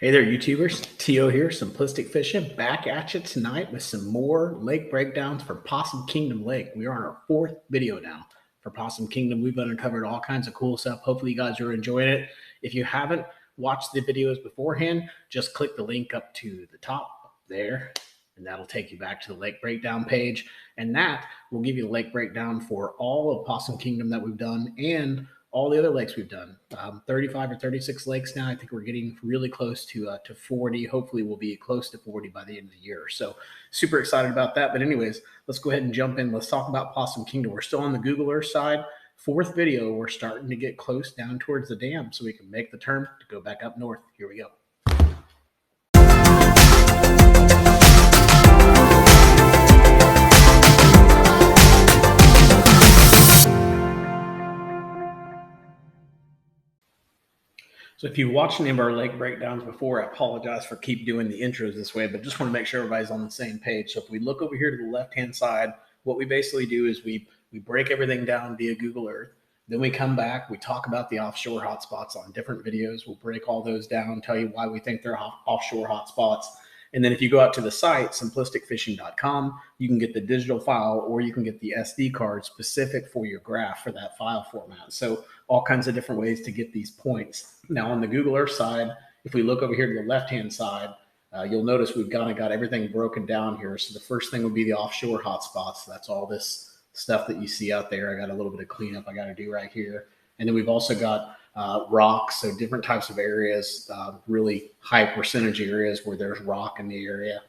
Hey there, YouTubers. T.O. here, Simplistic Fishing, back at you tonight with some more lake breakdowns for Possum Kingdom Lake. We are on our fourth video now for Possum Kingdom. We've uncovered all kinds of cool stuff. Hopefully you guys are enjoying it. If you haven't watched the videos beforehand, just click the link up to the top there, and that'll take you back to the lake breakdown page. And that will give you the lake breakdown for all of Possum Kingdom that we've done and all the other lakes we've done. 35 or 36 lakes now. I think we're getting really close to 40. Hopefully we'll be close to 40 by the end of the year. So super excited about that. But anyways, let's go ahead and jump in. Let's talk about Possum Kingdom. We're still on the Google Earth side. Fourth video, we're starting to get close down towards the dam so we can make the turn to go back up north. Here we go. So if you watched any of our lake breakdowns before, I apologize for keep doing the intros this way, but just want to make sure everybody's on the same page. So if we look over here to the left-hand side, what we basically do is we break everything down via Google Earth. Then we come back, we talk about the offshore hotspots on different videos. We'll break all those down, tell you why we think they're offshore hotspots. And then if you go out to the site, simplisticfishing.com, you can get the digital file or you can get the SD card specific for your graph for that file format. So all kinds of different ways to get these points. Now on the Google Earth side, if we look over here to the left-hand side, you'll notice we've kind of got everything broken down here. So the first thing would be the offshore hotspots. That's all this stuff that you see out there. I got a little bit of cleanup I got to do right here. And then we've also got rocks, so different types of areas, really high percentage areas where there's rock in the area.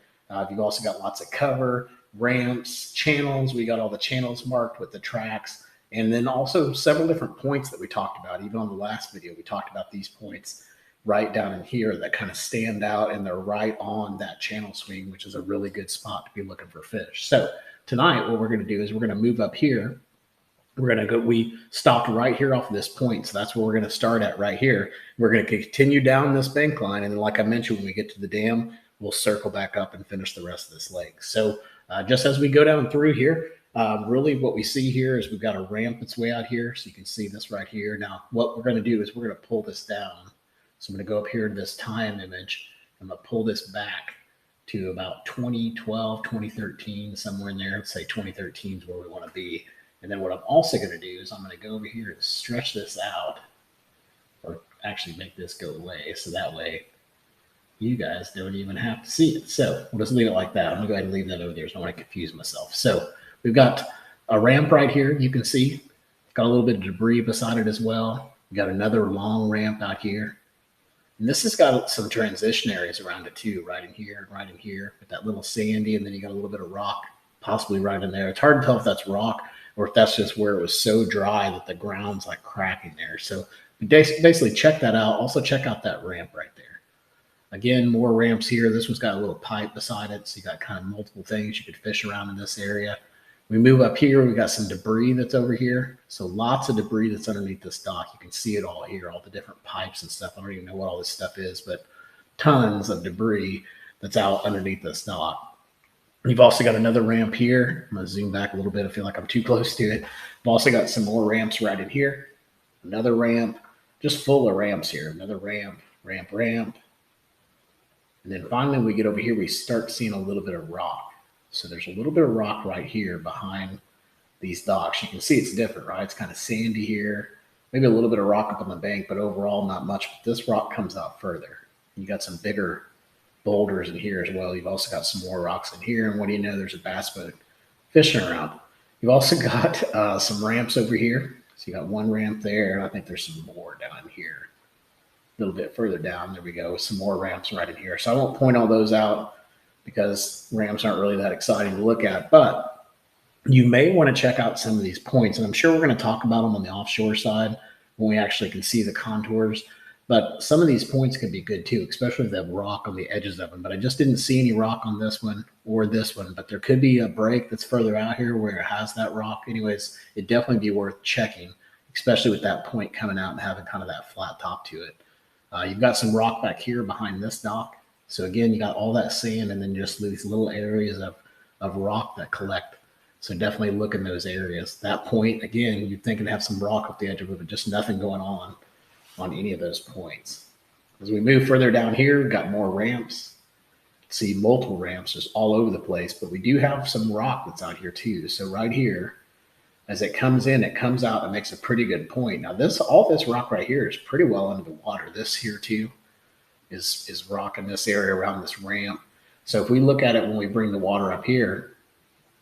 You've also got lots of cover, ramps, channels. We got all the channels marked with the tracks. And then also several different points that we talked about. Even on the last video, we talked about these points right down in here that kind of stand out, and they're right on that channel swing, which is a really good spot to be looking for fish. So tonight, what we're going to do is we're going to move up here. We're going to go, we stopped right here off of this point. So that's where we're going to start at right here. We're going to continue down this bank line. And then like I mentioned, when we get to the dam, we'll circle back up and finish the rest of this lake. So just as we go down through here, really what we see here is we've got a ramp that's way out here. So you can see this right here. Now, what we're going to do is we're going to pull this down. So I'm going to go up here to this time image. I'm going to pull this back to about 2012, 2013, somewhere in there. Let's say 2013 is where we want to be. And then what I'm also going to do is I'm going to go over here and stretch this out, or actually make this go away. So that way you guys don't even have to see it. So we'll just leave it like that. I'm going to go ahead and leave that over there so I don't want to confuse myself. So we've got a ramp right here. You can see got a little bit of debris beside it as well. We got another long ramp out here. And this has got some transition areas around it too, right in here, with that little sandy, and then you got a little bit of rock possibly right in there. It's hard to tell if that's rock or if that's just where it was so dry that the ground's like cracking there. So basically check that out. Also check out that ramp right there. Again, more ramps here. This one's got a little pipe beside it. So you got kind of multiple things you could fish around in this area. We move up here. We got some debris that's over here. So lots of debris that's underneath this dock. You can see it all here, all the different pipes and stuff. I don't even know what all this stuff is, but tons of debris that's out underneath this dock. You've also got another ramp here. I'm going to zoom back a little bit. I feel like I'm too close to it. I've also got some more ramps right in here. Another ramp, just full of ramps here. Another ramp. And then finally we get over here, we start seeing a little bit of rock. So there's a little bit of rock right here behind these docks. You can see it's different, right? It's kind of sandy here. Maybe a little bit of rock up on the bank, but overall not much. But this rock comes out further. You got some bigger boulders in here as well. You've also got some more rocks in here, and what do you know, there's a bass boat fishing around. You've also got some ramps over here. So you got one ramp there, and I think there's some more down here. A little bit further down, there we go, some more ramps right in here. So I won't point all those out because ramps aren't really that exciting to look at, but you may want to check out some of these points, and I'm sure we're going to talk about them on the offshore side when we actually can see the contours. But some of these points could be good too, especially if they have rock on the edges of them. But I just didn't see any rock on this one or this one. But there could be a break that's further out here where it has that rock. Anyways, it'd definitely be worth checking, especially with that point coming out and having kind of that flat top to it. You've got some rock back here behind this dock. So again, you got all that sand and then just these little areas of rock that collect. So definitely look in those areas. That point, again, you'd think it'd have some rock up the edge of it, but just nothing going on any of those points. As we move further down here, we've got more ramps. See multiple ramps just all over the place, but we do have some rock that's out here too. So right here, as it comes in, it comes out and makes a pretty good point. Now all this rock right here is pretty well under the water. This here too is rock in this area around this ramp. So if we look at it when we bring the water up here,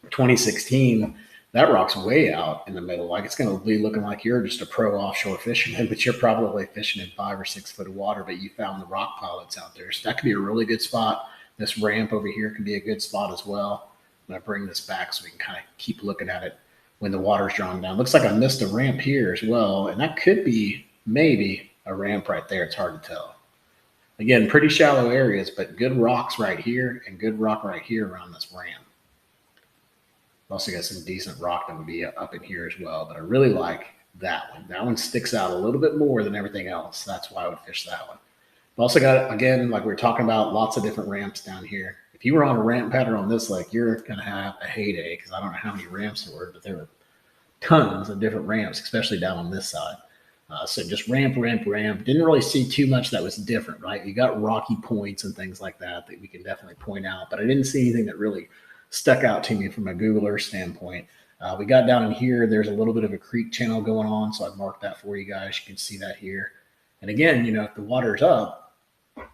2016, that rock's way out in the middle. Like it's going to be looking like you're just a pro offshore fisherman, but you're probably fishing in 5 or 6 foot of water, but you found the rock pile that's out there. So that could be a really good spot. This ramp over here could be a good spot as well. I'm going to bring this back so we can kind of keep looking at it when the water's drawing down. Looks like I missed a ramp here as well, and that could be maybe a ramp right there. It's hard to tell. Again, pretty shallow areas, but good rocks right here and good rock right here around this ramp. Also got some decent rock that would be up in here as well, but I really like that one. That one sticks out a little bit more than everything else. That's why I would fish that one. I've also got, again, like we were talking about, lots of different ramps down here. If you were on a ramp pattern on this lake, you're going to have a heyday because I don't know how many ramps there were, but there were tons of different ramps, especially down on this side. So just ramp. Didn't really see too much that was different, right? You got rocky points and things like that we can definitely point out, but I didn't see anything that really stuck out to me from a Google Earth standpoint. We got down in here, there's a little bit of a creek channel going on, so I've marked that for you guys. You can see that here. And again, if the water's up,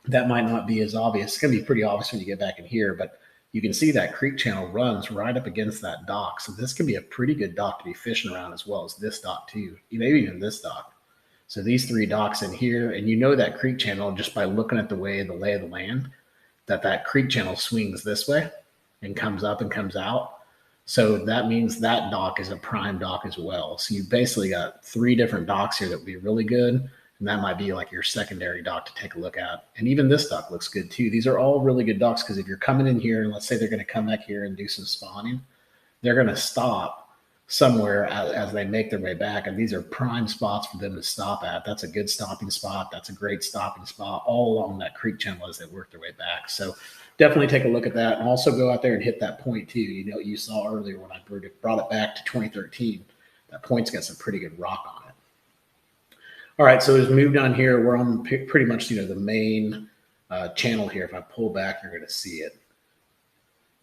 that might not be as obvious. It's going to be pretty obvious when you get back in here, but you can see that creek channel runs right up against that dock. So this can be a pretty good dock to be fishing around, as well as this dock too, maybe even this dock. So these 3 docks in here, and that creek channel just by looking at the lay of the land, that creek channel swings this way and comes up and comes out. So that means that dock is a prime dock as well. So you basically got 3 different docks here that would be really good. And that might be like your secondary dock to take a look at. And even this dock looks good too. These are all really good docks because if you're coming in here and let's say they're going to come back here and do some spawning, they're going to stop somewhere as they make their way back. And these are prime spots for them to stop at. That's a good stopping spot. That's a great stopping spot all along that creek channel as they work their way back. So definitely take a look at that and also go out there and hit that point too. You saw earlier when I brought it back to 2013, that point's got some pretty good rock on it. All right, so as we move down here, we're on pretty much, the main channel here. If I pull back, you're going to see it.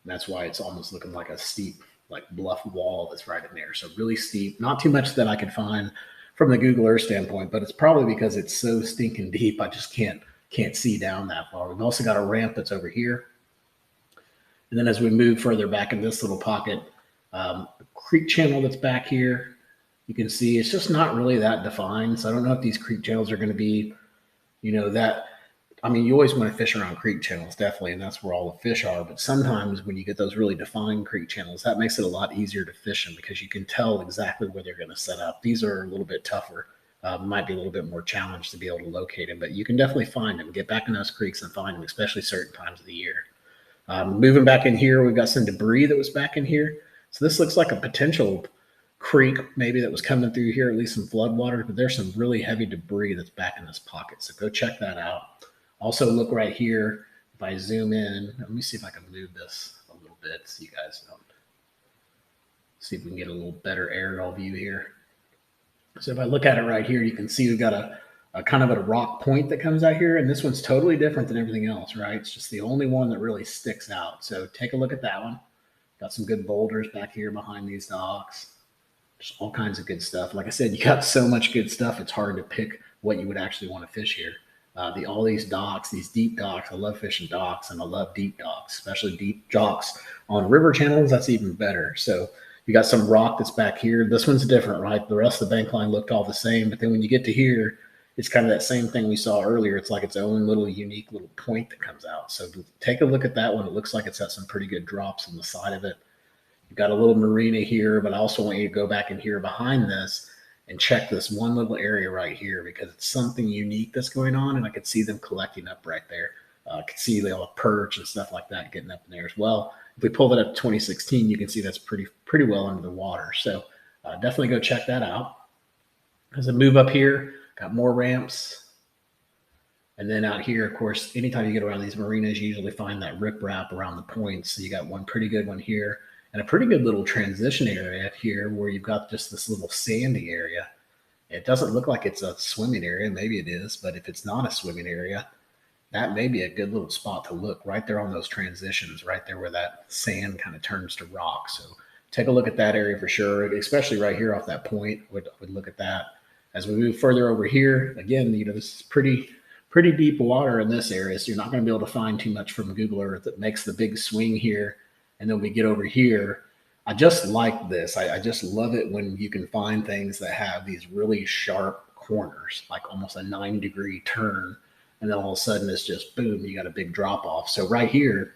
And that's why it's almost looking like a steep, like bluff wall that's right in there. So really steep, not too much that I could find from the Google Earth standpoint, but it's probably because it's so stinking deep. I just can't see down that far. We've also got a ramp that's over here. And then as we move further back in this little pocket, a creek channel that's back here, you can see it's just not really that defined. So I don't know if these creek channels are going to be, you always want to fish around creek channels, definitely, and that's where all the fish are. But sometimes when you get those really defined creek channels, that makes it a lot easier to fish them because you can tell exactly where they're going to set up. These are a little bit tougher. Might be a little bit more challenged to be able to locate them, but you can definitely find them, get back in those creeks and find them, especially certain times of the year. Moving back in here, we've got some debris that was back in here. So this looks like a potential creek maybe that was coming through here, at least some flood water, but there's some really heavy debris that's back in this pocket. So go check that out. Also look right here. If I zoom in, let me see if I can move this a little bit so you guys don't. See if we can get a little better aerial view here. So if I look at it right here, you can see we've got a kind of a rock point that comes out here, and this one's totally different than everything else, right? It's just the only one that really sticks out. So take a look at that one. Got some good boulders back here behind these docks. Just all kinds of good stuff. Like I said, you got so much good stuff, it's hard to pick what you would actually want to fish here. All these docks, these deep docks, I love fishing docks, and I love deep docks, especially deep docks on river channels. That's even better. So you got some rock that's back here. This one's different, right? The rest of the bank line looked all the same, but then when you get to here, it's kind of that same thing we saw earlier. It's like its own little unique little point that comes out. So take a look at that one. It looks like it's got some pretty good drops on the side of it. You've got a little marina here, but I also want you to go back in here behind this and check this one little area right here because it's something unique that's going on, and I could see them collecting up right there. I could see the perch and stuff like that getting up in there as well. If we pull that up to 2016, you can see that's pretty well under the water. So definitely go check that out. As I move up here, got more ramps. And then out here, of course, anytime you get around these marinas, you usually find that riprap around the points. So you got one pretty good one here and a pretty good little transition area here where you've got just this little sandy area. It doesn't look like it's a swimming area. Maybe it is, but if it's not a swimming area, that may be a good little spot to look right there on those transitions, right there where that sand kind of turns to rock. So take a look at that area for sure, especially right here off that point. Would look at that. As we move further over here, again, this is pretty deep water in this area, so you're not going to be able to find too much from Google Earth. It makes the big swing here, and then we get over here. I just like this. I just love it when you can find things that have these really sharp corners, like almost a 9-degree turn, and then all of a sudden it's just boom, you got a big drop off. So right here,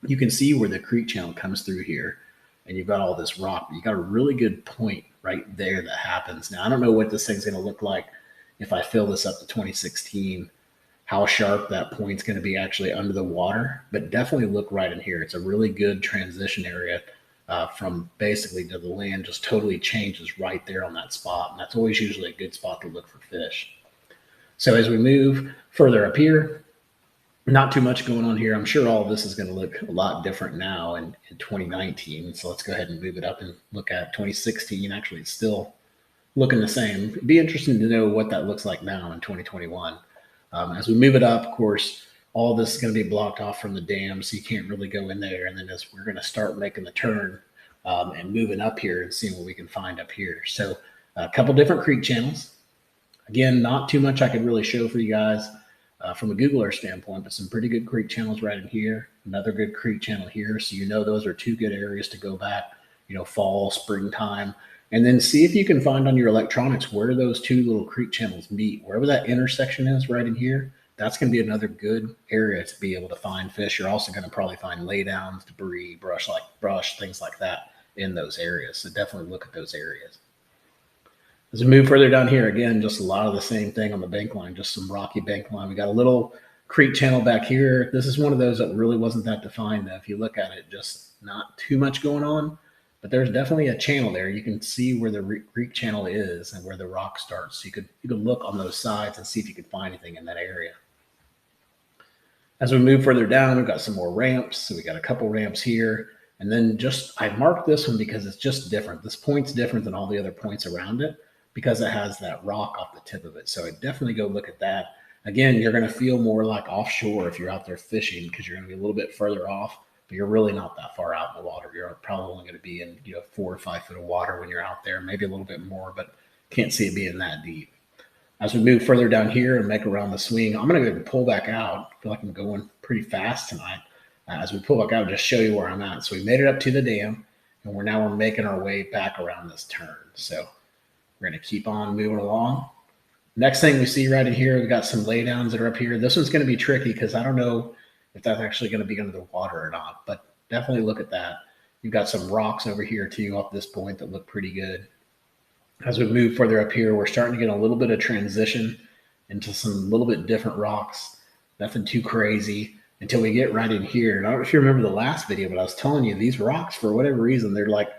you can see where the creek channel comes through here, and you've got all this rock. You got a really good point right there that happens. Now, I don't know what this thing's going to look like if I fill this up to 2016, how sharp that point's going to be actually under the water, but definitely look right in here. It's a really good transition area from basically to the land, just totally changes right there on that spot. And that's always usually a good spot to look for fish. So as we move further up here, not too much going on here. I'm sure all of this is going to look a lot different now in 2019. So let's go ahead and move it up and look at 2016. Actually, it's still looking the same. It'd be interesting to know what that looks like now in 2021. As we move it up, of course, all this is going to be blocked off from the dam, so you can't really go in there. And then as we're going to start making the turn and moving up here and seeing what we can find up here. So a couple different creek channels. Again, not too much I could really show for you guys from a Google Earth standpoint, but some pretty good creek channels right in here. Another good creek channel here. So those are two good areas to go back, fall, springtime. And then see if you can find on your electronics where those two little creek channels meet. Wherever that intersection is right in here, that's going to be another good area to be able to find fish. You're also going to probably find laydowns, debris, brush, things like that in those areas. So definitely look at those areas. As we move further down here, again, just a lot of the same thing on the bank line, just some rocky bank line. We got a little creek channel back here. This is one of those that really wasn't that defined, though. If you look at it, just not too much going on, but there's definitely a channel there. You can see where the creek channel is and where the rock starts. So you could look on those sides and see if you could find anything in that area. As we move further down, we've got some more ramps. So we got a couple ramps here. And then I marked this one because it's just different. This point's different than all the other points around it because it has that rock off the tip of it. So I'd definitely go look at that. Again, you're going to feel more like offshore if you're out there fishing because you're going to be a little bit further off, but you're really not that far out in the water. You're probably only going to be in 4 or 5 foot of water when you're out there, maybe a little bit more, but can't see it being that deep. As we move further down here and make around the swing, I'm going to go and pull back out. I feel like I'm going pretty fast tonight. As we pull back out, just show you where I'm at. So we made it up to the dam, and we're making our way back around this turn. So we're going to keep on moving along. Next thing we see right in here, we've got some laydowns that are up here. This one's going to be tricky because I don't know if that's actually going to be under the water or not, but definitely look at that. You've got some rocks over here too up this point that look pretty good. As we move further up here, we're starting to get a little bit of transition into some little bit different rocks. Nothing too crazy until we get right in here. And I don't know if you remember the last video, but I was telling you these rocks, for whatever reason, they're like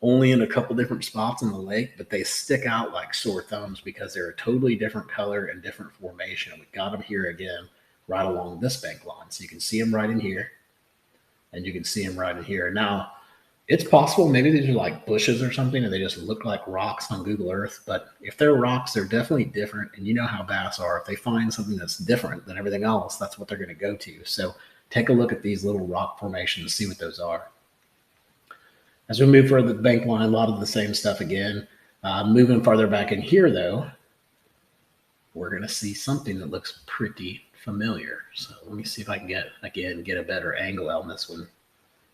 only in a couple different spots in the lake, but they stick out like sore thumbs because they're a totally different color and different formation. And we got them here again, right along this bank line. So you can see them right in here, and you can see them right in here. Now, it's possible maybe these are like bushes or something, and they just look like rocks on Google Earth. But if they're rocks, they're definitely different. And you know how bass are. If they find something that's different than everything else, that's what they're going to go to. So take a look at these little rock formations, see what those are. As we move further the bank line, a lot of the same stuff again. Moving farther back in here, though, we're going to see something that looks pretty familiar. So let me see if I can get a better angle on this one.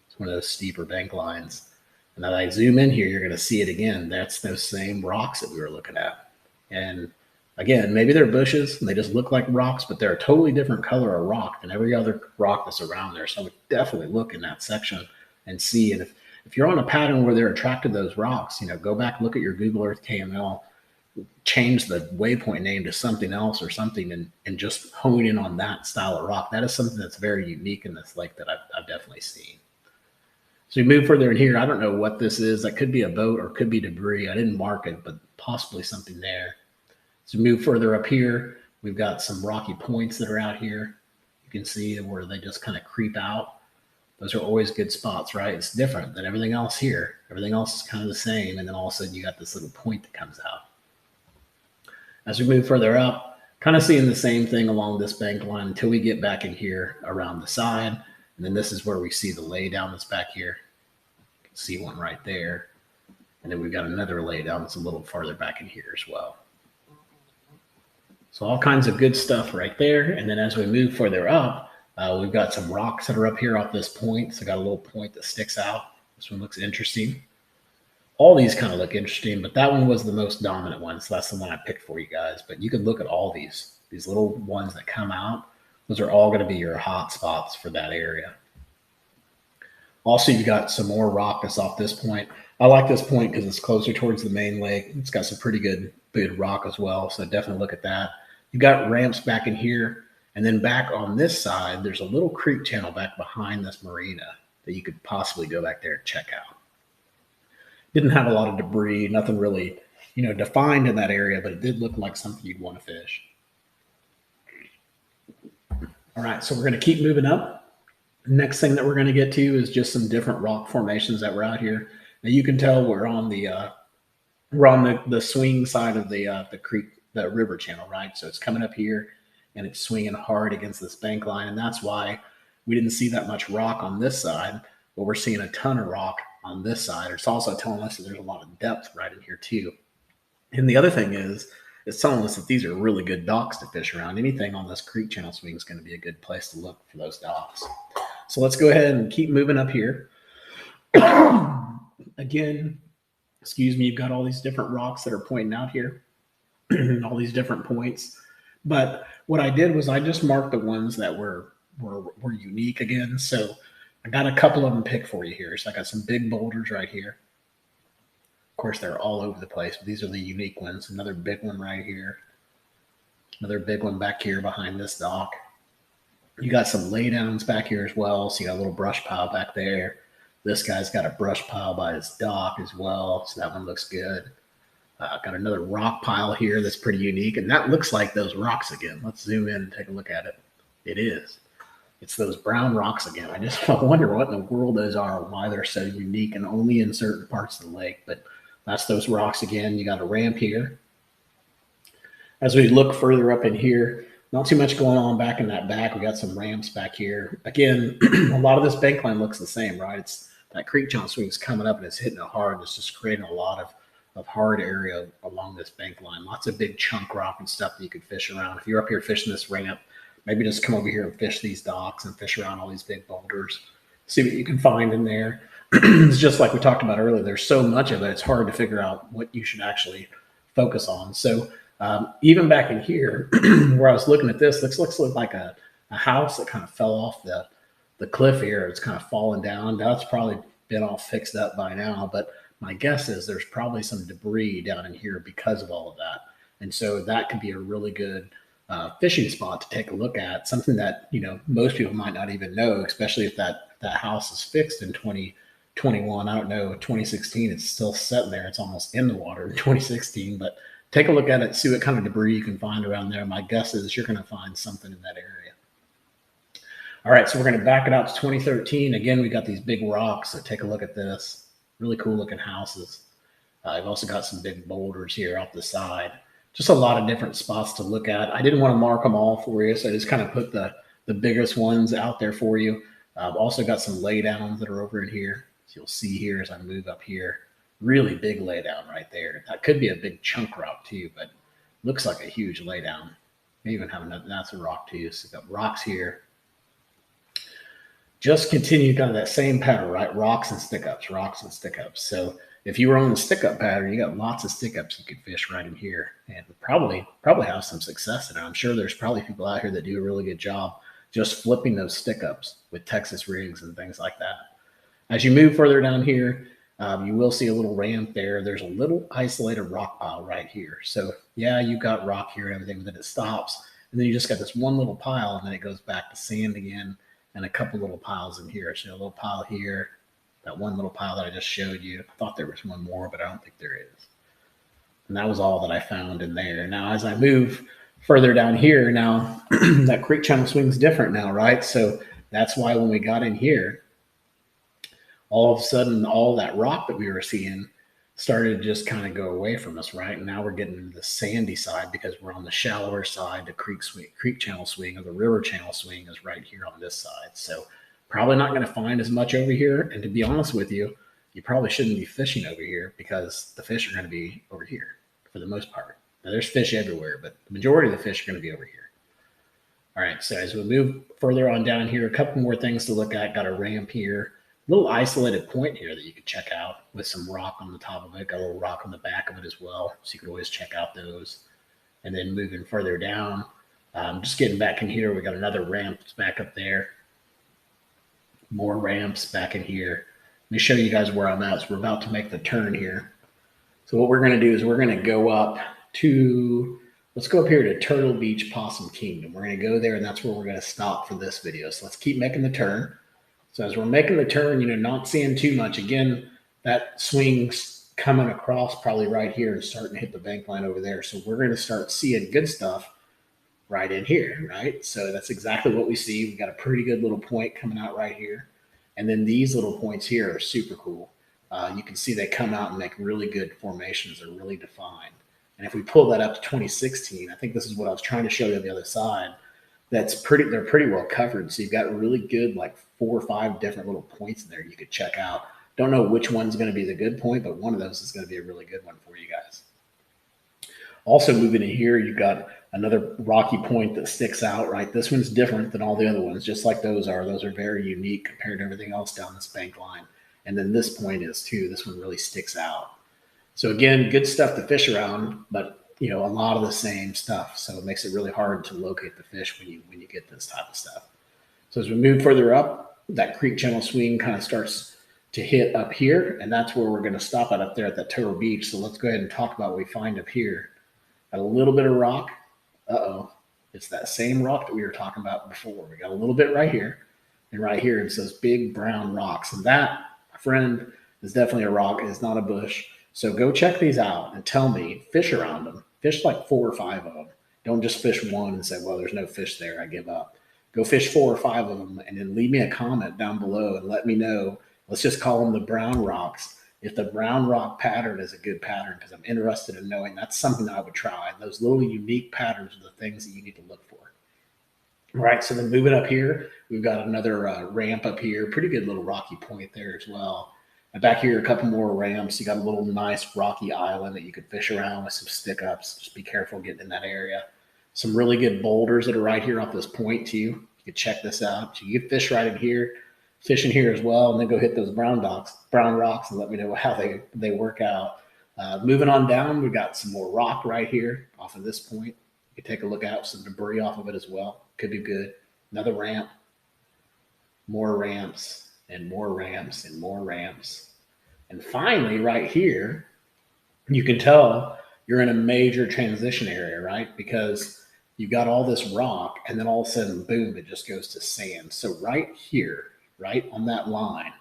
It's one of those steeper bank lines. And as I zoom in here, you're going to see it again. That's those same rocks that we were looking at. And again, maybe they're bushes and they just look like rocks, but they're a totally different color of rock than every other rock that's around there. So I would definitely look in that section and see. And if you're on a pattern where they're attracted to those rocks, go back, look at your Google Earth KML, change the waypoint name to something else or something, and just hone in on that style of rock. That is something that's very unique in this lake that I've definitely seen. So we move further in here. I don't know what this is. That could be a boat or could be debris. I didn't mark it, but possibly something there. So we move further up here. We've got some rocky points that are out here. You can see where they just kind of creep out. Those are always good spots, right? It's different than everything else here. Everything else is kind of the same. And then all of a sudden you got this little point that comes out. As we move further up, kind of seeing the same thing along this bank line until we get back in here around the side. And then this is where we see the lay down that's back here. You can see one right there. And then we've got another lay down that's a little farther back in here as well. So all kinds of good stuff right there. And then as we move further up, we've got some rocks that are up here off this point. So got a little point that sticks out. This one looks interesting. All these kind of look interesting, but that one was the most dominant one. So that's the one I picked for you guys. But you can look at all these little ones that come out. Those are all going to be your hot spots for that area. Also, you got some more rock that's off this point. I like this point because it's closer towards the main lake. It's got some pretty good rock as well. So definitely look at that. You've got ramps back in here. And then back on this side, there's a little creek channel back behind this marina that you could possibly go back there and check out. Didn't have a lot of debris, nothing really, defined in that area, but it did look like something you'd want to fish. All right, so we're going to keep moving up. Next thing that we're going to get to is just some different rock formations that were out here. Now you can tell we're on the swing side of the creek, the river channel, right? So it's coming up here and it's swinging hard against this bank line, and that's why we didn't see that much rock on this side, but we're seeing a ton of rock on this side. It's also telling us that there's a lot of depth right in here too. And the other thing is, it's telling us that these are really good docks to fish around. Anything on this creek channel swing is going to be a good place to look for those docks. So let's go ahead and keep moving up here. Again, excuse me, you've got all these different rocks that are pointing out here, all these different points. But what I did was I just marked the ones that were unique again. So I got a couple of them picked for you here. So I got some big boulders right here. Of course, they're all over the place, but these are the unique ones. Another big one right here. Another big one back here behind this dock. You got some laydowns back here as well. So you got a little brush pile back there. This guy's got a brush pile by his dock as well. So that one looks good. Got another rock pile here that's pretty unique. And that looks like those rocks again. Let's zoom in and take a look at it. It is. It's those brown rocks again. I wonder what in the world those are, why they're so unique and only in certain parts of the lake. But that's those rocks again. You got a ramp here. As we look further up in here, not too much going on back in that back. We got some ramps back here. Again, a lot of this bank line looks the same, right? It's that creek channel swing is coming up and it's hitting it hard. It's just creating a lot of hard area along this bank line. Lots of big chunk rock and stuff that you could fish around. If you're up here fishing this ramp, maybe just come over here and fish these docks and fish around all these big boulders. See what you can find in there. It's just like we talked about earlier. There's so much of it. It's hard to figure out what you should actually focus on. So even back in here, where I was looking at this, looks like a house that kind of fell off the cliff here. It's kind of fallen down. That's probably been all fixed up by now. But my guess is there's probably some debris down in here because of all of that. And so that could be a really good fishing spot to take a look at, something that most people might not even know, especially if that house is fixed in 2021. I don't know, 2016, it's still sitting there. It's almost in the water in 2016, but take a look at it, see what kind of debris you can find around there. My guess is you're going to find something in that area. All right, so we're going to back it out to 2013. Again, we got these big rocks, so take a look at this. Really cool looking houses. I've also got some big boulders here off the side. Just a lot of different spots to look at. I didn't want to mark them all for you, so I just kind of put the biggest ones out there for you. I've also got some laydowns that are over in here. So you'll see here as I move up here, really big laydown right there. That could be a big chunk rock too, but looks like a huge laydown. May even have another, that's a rock too. So we've got rocks here. Just continue kind of that same pattern, right? Rocks and stick ups, rocks and stick ups. So if you were on the stick up pattern, you got lots of stick ups you could fish right in here and probably have some success in it. I'm sure there's probably people out here that do a really good job just flipping those stick ups with Texas rigs and things like that. As you move further down here, you will see a little ramp there. There's a little isolated rock pile right here. So yeah, you've got rock here and everything, but then it stops. And then you just got this one little pile and then it goes back to sand again and a couple little piles in here. So a little pile here, that one little pile that I just showed you. I thought there was one more, but I don't think there is. And that was all that I found in there. Now, as I move further down here, now that creek channel swing's different now, right? So that's why when we got in here, all of a sudden, all that rock that we were seeing started to just kind of go away from us, right? And now we're getting into the sandy side because we're on the shallower side. The creek channel swing or the river channel swing is right here on this side. So probably not going to find as much over here. And to be honest with you, you probably shouldn't be fishing over here because the fish are going to be over here for the most part. Now, there's fish everywhere, but the majority of the fish are going to be over here. All right, so as we move further on down here, a couple more things to look at. Got a ramp here, a little isolated point here that you could check out with some rock on the top of it. Got a little rock on the back of it as well, so you could always check out those. And then moving further down, just getting back in here, we got another ramp back up there. More ramps back in here. Let me show you guys where I'm at. So we're about to make the turn here. So what we're going to do is we're going to go up to, let's go up here to Turtle Beach Possum Kingdom. We're going to go there, and that's where we're going to stop for this video. So let's keep making the turn. So as we're making the turn, not seeing too much. Again, that swing's coming across probably right here and starting to hit the bank line over there. So we're going to start seeing good stuff right in here, right? So that's exactly what we see. We've got a pretty good little point coming out right here. And then these little points here are super cool. You can see they come out and make really good formations. They're really defined. And if we pull that up to 2016, I think this is what I was trying to show you on the other side. They're pretty well covered. So you've got really good, like 4 or 5 different little points in there you could check out. Don't know which one's going to be the good point, but one of those is going to be a really good one for you guys. Also moving in here, you've got another rocky point that sticks out, right? This one's different than all the other ones, just like those are. Those are very unique compared to everything else down this bank line. And then this point is too. This one really sticks out. So again, good stuff to fish around, but a lot of the same stuff. So it makes it really hard to locate the fish when you get this type of stuff. So as we move further up, that creek channel swing kind of starts to hit up here, and that's where we're going to stop at up there at that Turtle Beach. So let's go ahead and talk about what we find up here. Got a little bit of rock. It's that same rock that we were talking about before. We got a little bit right here, and right here it's those big brown rocks. And that, my friend, is definitely a rock. It's not a bush. So go check these out and tell me, fish around them. Fish like 4 or 5 of them. Don't just fish one and say, well, there's no fish there, I give up. Go fish 4 or 5 of them and then leave me a comment down below and let me know. Let's just call them the brown rocks. If the brown rock pattern is a good pattern, because I'm interested in knowing, that's something that I would try. Those little unique patterns are the things that you need to look for. All right, so then moving up here, we've got another ramp up here. Pretty good little rocky point there as well. And back here, a couple more ramps. You got a little nice rocky island that you could fish around with some stick-ups. Just be careful getting in that area. Some really good boulders that are right here off this point too. You can check this out. So you can fish right in here, fish in here as well, and then go hit those brown rocks, and let me know how they work out. Moving on down, we've got some more rock right here off of this point. You can take a look at some debris off of it as well. Could be good. Another ramp, more ramps, and more ramps and more ramps. And finally, right here, you can tell you're in a major transition area, right? Because you've got all this rock, and then all of a sudden, boom, it just goes to sand. So right here, right on that line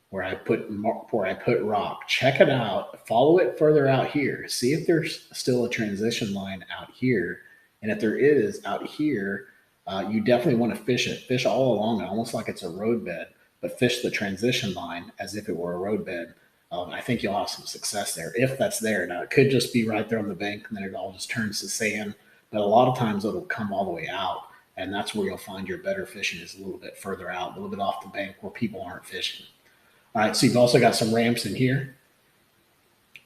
where I put rock, check it out, follow it further out here. See if there's still a transition line out here. And if there is out here, you definitely want to fish it. Fish all along it, almost like it's a roadbed, but fish the transition line as if it were a roadbed. I think you'll have some success there if that's there. Now, it could just be right there on the bank, and then it all just turns to sand. But a lot of times it'll come all the way out, and that's where you'll find your better fishing is a little bit further out, a little bit off the bank where people aren't fishing. All right, so you've also got some ramps in here.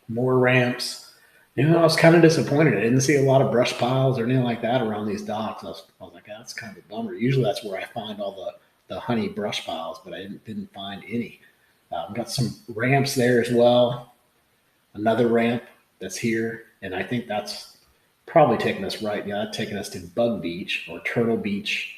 More ramps. I was kind of disappointed. I didn't see a lot of brush piles or anything like that around these docks. I was like, that's kind of a bummer. Usually that's where I find all the honey brush piles, but I didn't find any. We've got some ramps there as well. Another ramp that's here, and I think that's probably taking us right. Yeah, that's taking us to Bug Beach or Turtle Beach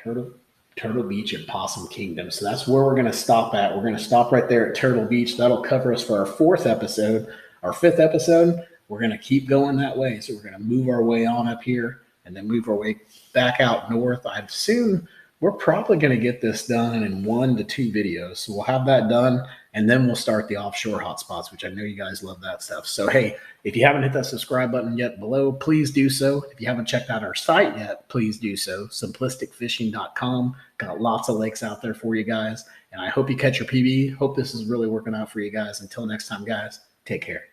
and Possum Kingdom. So that's where we're going to stop at. We're going to stop right there at Turtle Beach. That'll cover us for our 4th episode. Our 5th episode, we're going to keep going that way. So we're going to move our way on up here and then move our way back out north. I assume we're probably going to get this done in 1 to 2 videos. So we'll have that done, And then we'll start the offshore hotspots, which I know you guys love that stuff. So, hey, if you haven't hit that subscribe button yet below, please do so. If you haven't checked out our site yet, please do so. Simplisticfishing.com. Got lots of lakes out there for you guys. And I hope you catch your PB. Hope this is really working out for you guys. Until next time, guys, take care.